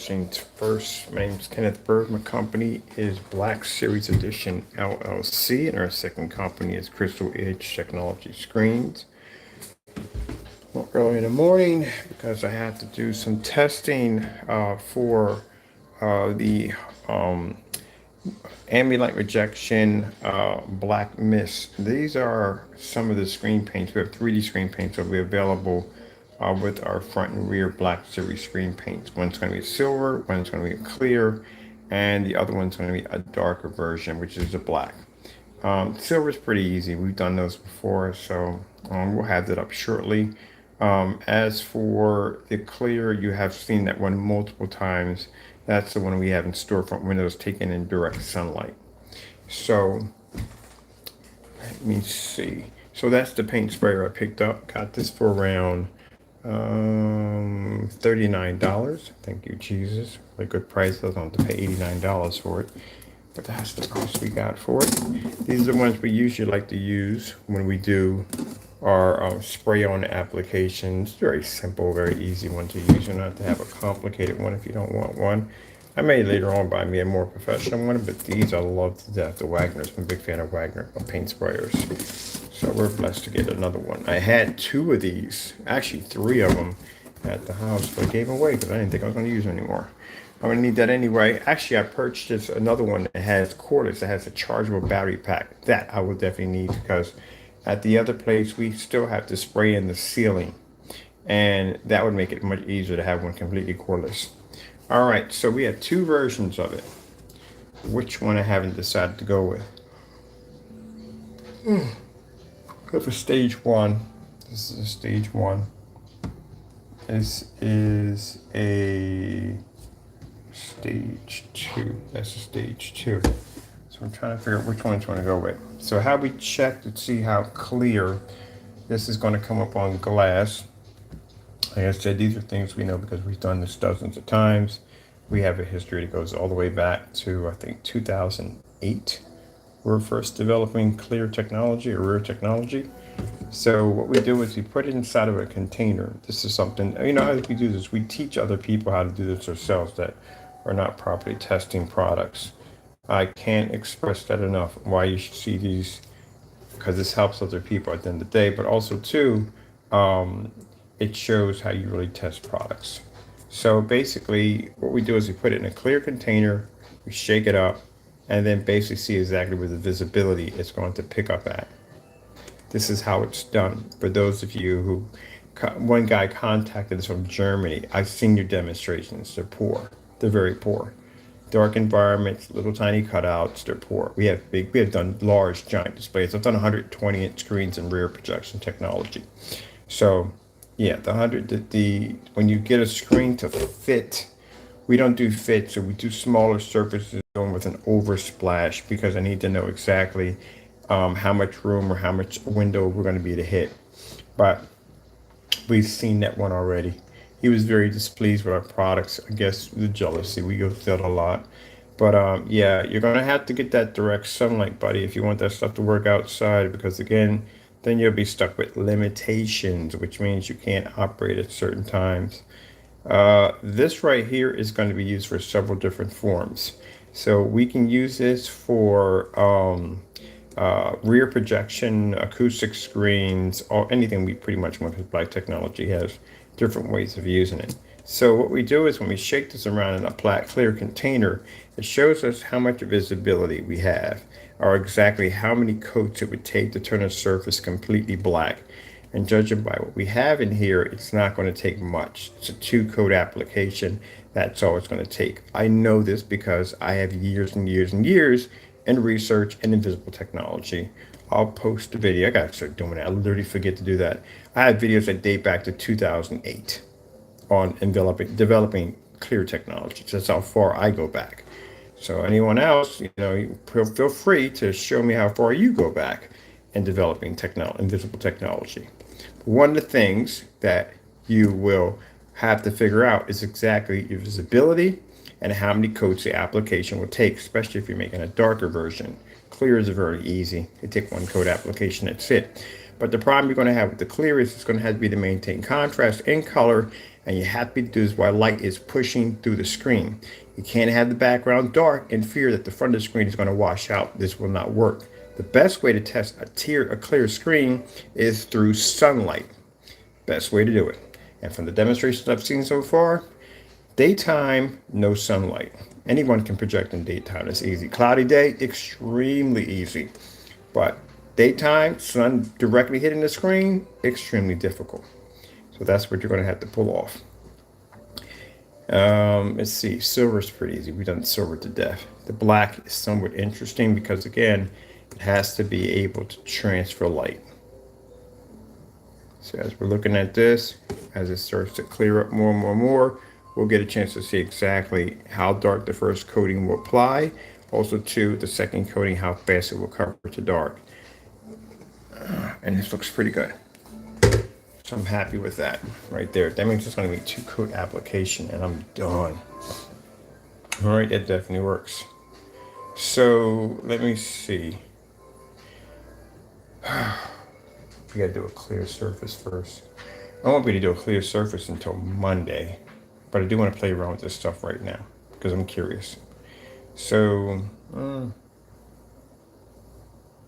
Things first, my name is Kenneth Bird. My company is Black Series Edition LLC, and our second company is Crystal Edge Technology Screens. Well, early in the morning because I had to do some testing for the ambient rejection black mist. These are some of the screen paints. We have 3D screen paints that will be available with our front and rear Black Series screen paints. One's going to be silver, one's going to be clear, and the other one's going to be a darker version, which is a black. Silver is pretty easy. We've done those before, so we'll have that up shortly. As for the clear, you have seen that one multiple times. That's the one we have in storefront windows taken in direct sunlight. So let me see. So that's the paint sprayer I picked up. Got this for around $39. Thank you, Jesus. A good price. I don't have to pay $89 for it, but that's the price we got for it. These are the ones we usually like to use when we do our spray on applications. Very simple, very easy one to use. You don't have to have a complicated one if you don't want one. I may later on buy me a more professional one, but these I love to death. The Wagner's. I'm a big fan of Wagner paint sprayers. So we're blessed to get another one. I had 2 of these, actually 3 of them at the house, but I gave them away because I didn't think I was going to use them anymore. I'm going to need that anyway. Actually, I purchased another one that has cordless, that has a chargeable battery pack. That I will definitely need because at the other place, we still have to spray in the ceiling. And that would make it much easier to have one completely cordless. All right, so we have 2 versions of it. Which one I haven't decided to go with. Go for stage 1. This is a stage 1. This is a stage 2. That's a stage 2. So I'm trying to figure out which one I'm going to go with. So how we check to see how clear this is going to come up on glass. Like I said, these are things we know because we've done this dozens of times. We have a history that goes all the way back to, I think, 2008. We're first developing clear technology or rear technology. So what we do is we put it inside of a container. This is something, how we do this, we teach other people how to do this ourselves that are not properly testing products. I can't express that enough, why you should see these, because this helps other people at the end of the day, but also too, it shows how you really test products. So basically what we do is we put it in a clear container, we shake it up, and then basically see exactly where the visibility is going to pick up at. This is how it's done. For those of you who, one guy contacted us from Germany. I've seen your demonstrations. They're poor. They're very poor. Dark environments, little tiny cutouts. They're poor. We have done large, giant displays. I've done 120-inch screens in rear projection technology. So, yeah, when you get a screen to fit, we don't do fit, so we do smaller surfaces with an oversplash because I need to know exactly how much room or how much window we're going to be to hit. But we've seen that one already. He was very displeased with our products. I guess the jealousy, we go through that a lot. But yeah, you're going to have to get that direct sunlight, buddy, if you want that stuff to work outside, because again, then you'll be stuck with limitations, which means you can't operate at certain times. This right here is going to be used for several different forms. So we can use this for rear projection, acoustic screens, or anything we pretty much want, because Black technology has different ways of using it. So what we do is when we shake this around in a black clear container, it shows us how much visibility we have, or exactly how many coats it would take to turn a surface completely black. And judging by what we have in here, it's not going to take much. It's a 2-coat application. That's all it's going to take. I know this because I have years and years and years in research and invisible technology. I'll post a video. I gotta start doing that. I literally forget to do that. I have videos that date back to 2008 on developing clear technologies. That's how far I go back. So anyone else, feel free to show me how far you go back in developing invisible technology. One of the things that you will have to figure out is exactly your visibility and how many coats the application will take, especially if you're making a darker version. Clear is very easy. You take 1-coat application, that's it. But the problem you're going to have with the clear is it's going to have to be to maintain contrast and color And you have to do this while light is pushing through the screen. You can't have the background dark and fear that the front of the screen is going to wash out. This will not work. The best way to test a clear screen is through sunlight. Best way to do it. And from the demonstrations I've seen so far, daytime, no sunlight. Anyone can project in daytime. It's easy. Cloudy day, extremely easy. But daytime, sun directly hitting the screen, extremely difficult. So that's what you're going to have to pull off. Let's see. Silver is pretty easy. We've done silver to death. The black is somewhat interesting because, again, it has to be able to transfer light. So as we're looking at this, as it starts to clear up more and more and more, we'll get a chance to see exactly how dark the first coating will apply. Also, too, the second coating, how fast it will cover to dark. And this looks pretty good. So I'm happy with that right there. That means it's going to be 2-coat application and I'm done. All right, that definitely works. So let me see. We got to do a clear surface first. I won't be able to do a clear surface until Monday, but I do want to play around with this stuff right now because I'm curious. So, man,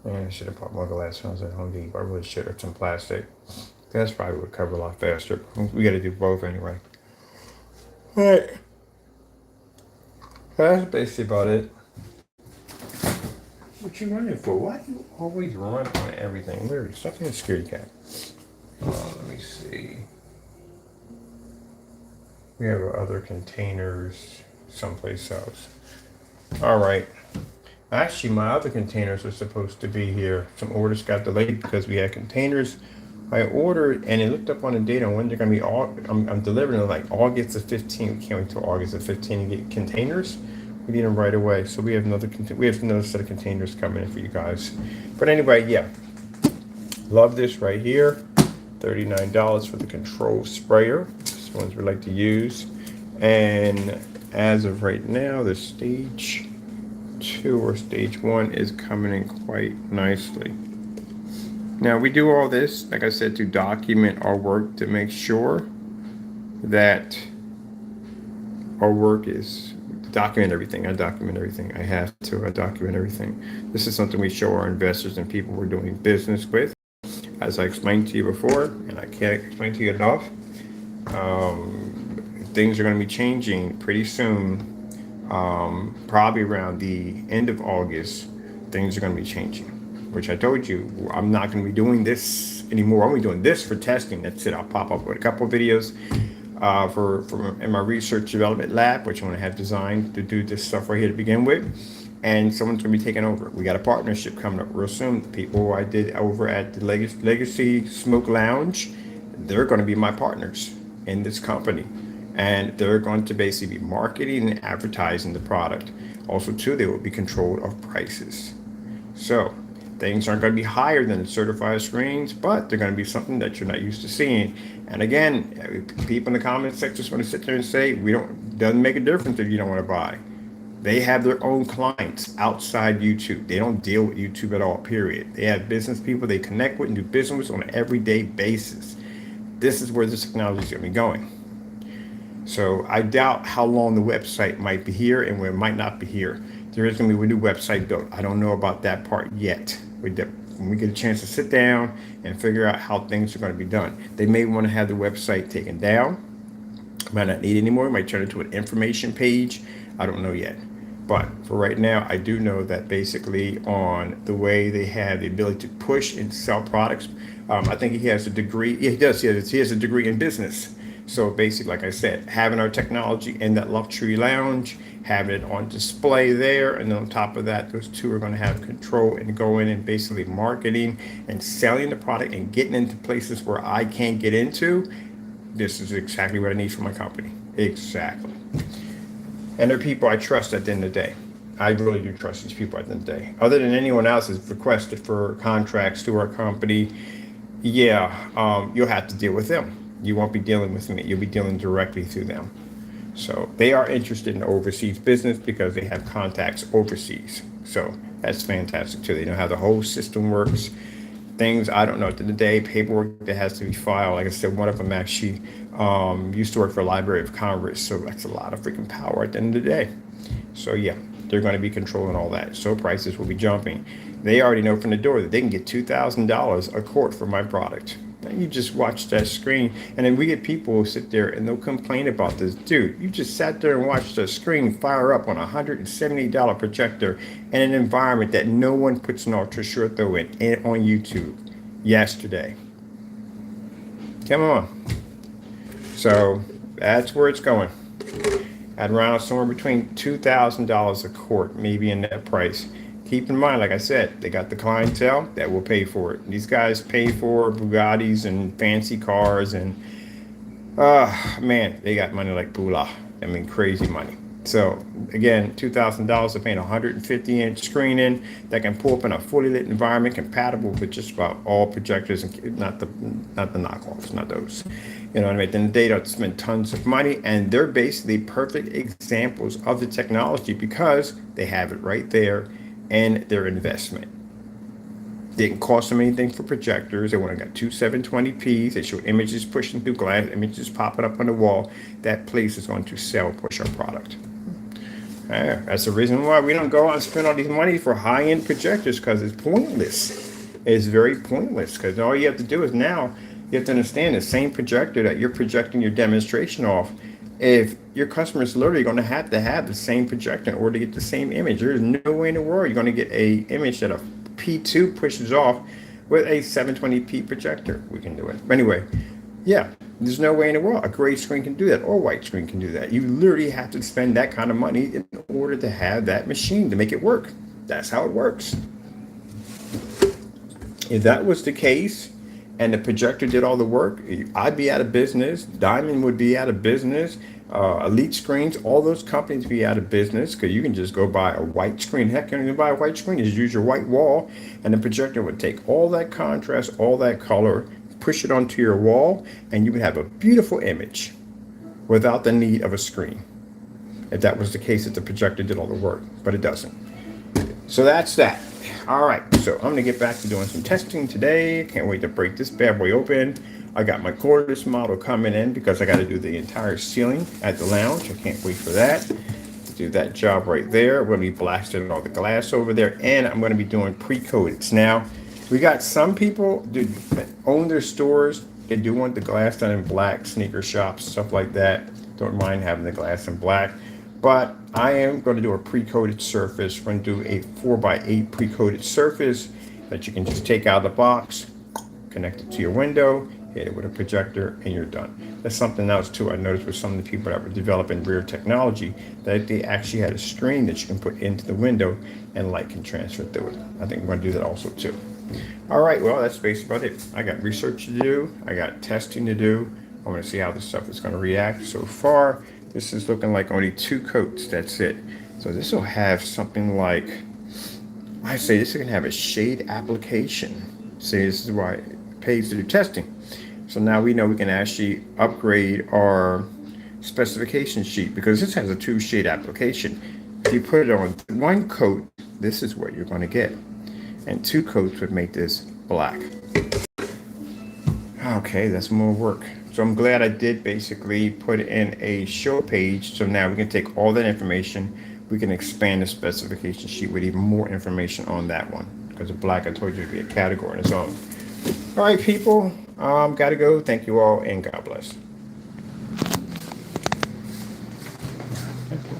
I should have bought more glass when I was at Home Depot. I really should have some plastic. That's probably would cover a lot faster. We got to do both anyway. All right. That's basically about it. What you running for? Why do you always run on everything? Literally, stop being a scaredy cat. Let me see. We have other containers someplace else. All right. Actually, my other containers are supposed to be here. Some orders got delayed because we had containers. I ordered and it looked up on the date on when they're going to be I'm delivering like August the 15th. Can't wait till August the 15th to get containers. We need them right away. So we have another set of containers coming in for you guys. But anyway, yeah. Love this right here. $39 for the control sprayer. This one's we like to use. And as of right now, the stage 2 or stage 1 is coming in quite nicely. Now we do all this, like I said, to document our work to make sure that our work is document everything. I document everything. I have to. I document everything. This is something we show our investors and people we're doing business with. As I explained to you before, and I can't explain to you enough, things are going to be changing pretty soon. Probably around the end of August, things are going to be changing. Which I told you, I'm not going to be doing this anymore. I'm going to be doing this for testing. That's it. I'll pop up with a couple of videos in my research development lab, which I'm going to have designed to do this stuff right here to begin with. And someone's going to be taking over. We got a partnership coming up real soon. The people I did over at the Legacy Smoke Lounge, they're going to be my partners in this company. And they're going to basically be marketing and advertising the product. Also, too, they will be controlled of prices. So things aren't going to be higher than the certified screens, but they're going to be something that you're not used to seeing. And again, people in the comment section just want to sit there and say, doesn't make a difference if you don't want to buy. They have their own clients outside YouTube. They don't deal with YouTube at all, period. They have business people they connect with and do business with on an everyday basis. This is where this technology is going to be going. So I doubt how long the website might be here and where it might not be here. There is going to be a new website built. I don't know about that part yet. When we get a chance to sit down and figure out how things are going to be done. They may want to have the website taken down. Might not need it anymore. Might turn it to an information page. I don't know yet. But for right now, I do know that basically on the way they have the ability to push and sell products. I think he has a degree. Yeah, he does. He has a degree in business. So basically, like I said, having our technology in that luxury lounge, having it on display there, and then on top of that, those two are going to have control and go in and basically marketing and selling the product and getting into places where I can't get into. This is exactly what I need for my company. Exactly. And they're people I trust at the end of the day. I really do trust these people at the end of the day. Other than anyone else has requested for contracts to our company, yeah, you'll have to deal with them. You won't be dealing with me. You'll be dealing directly through them. So they are interested in overseas business because they have contacts overseas. So that's fantastic too. They know how the whole system works. Things I don't know at the end of the day, paperwork that has to be filed. Like I said, one of them actually Used to work for the Library of Congress, so that's a lot of freaking power at the end of the day. So yeah, they're going to be controlling all that. So prices will be jumping. They already know from the door that they can get $2,000 a quart for my product. And you just watch that screen, and then we get people who sit there and they'll complain about this. Dude, you just sat there and watched the screen fire up on a $170 projector in an environment that no one puts an ultra short throw in on YouTube yesterday. Come on. So that's where it's going. At around somewhere between $2,000 a quart, maybe in that price. Keep in mind, like I said, they got the clientele that will pay for it. These guys pay for Bugattis and fancy cars, and man, they got money like Bula. I mean, crazy money. So again, $2,000 to paint a 150-inch screen in that can pull up in a fully lit environment, compatible with just about all projectors, and not the knockoffs, not those. You know what I mean? Then they don't spend tons of money, and they're basically perfect examples of the technology because they have it right there and their investment. Didn't cost them anything for projectors. They only got two 720p's. They show images pushing through glass, images popping up on the wall. That place is going to sell, push our product. That's the reason why we don't go out and spend all these money for high-end projectors, because it's pointless. It's very pointless, because all you have to do is now you have to understand the same projector that you're projecting your demonstration off. If your customer is literally going to have the same projector in order to get the same image, there's no way in the world you're going to get a image that a P2 pushes off with a 720p projector. We can do it. But anyway, yeah, there's no way in the world a gray screen can do that, or white screen can do that. You literally have to spend that kind of money in order to have that machine to make it work. That's how it works. If that was the case, and the projector did all the work, I'd be out of business. Diamond would be out of business. Elite Screens, all those companies be out of business, because you can just go buy a white screen. Heck, you can buy a white screen. Just use your white wall, and the projector would take all that contrast, all that color, push it onto your wall, and you would have a beautiful image without the need of a screen. If that was the case, that the projector did all the work, but it doesn't. So that's that. All right, so I'm gonna get back to doing some testing today. Can't wait to break this bad boy open. I got my cordless model coming in because I got to do the entire ceiling at the lounge. I can't wait for that. To do that job right there. We're gonna be blasting all the glass over there, and I'm gonna be doing pre-coats. Now, we got some people that own their stores. They do want the glass done in black, sneaker shops, stuff like that. Don't mind having the glass in black. But I am going to do a pre-coated surface. We're going to do a 4x8 pre-coated surface that you can just take out of the box, connect it to your window, hit it with a projector, and you're done. That's something else too I noticed with some of the people that were developing rear technology, that they actually had a screen that you can put into the window and light can transfer through it. I think we're going to do that also too. All right, well, that's basically about it. I got research to do. I got testing to do. I want to see how this stuff is going to react. So far, this is looking like only 2 coats. That's it. So this will have something like, I say this is going to have a shade application. See, this is why it pays to do testing. So now we know we can actually upgrade our specification sheet, because this has a 2 shade application. If you put it on 1 coat, this is what you're going to get. And 2 coats would make this black. Okay, that's more work. So I'm glad I did basically put in a show page. So now we can take all that information, we can expand the specification sheet with even more information on that one, because the black, I told you, to be a category in its own. All right, people, gotta go. Thank you all, and God bless.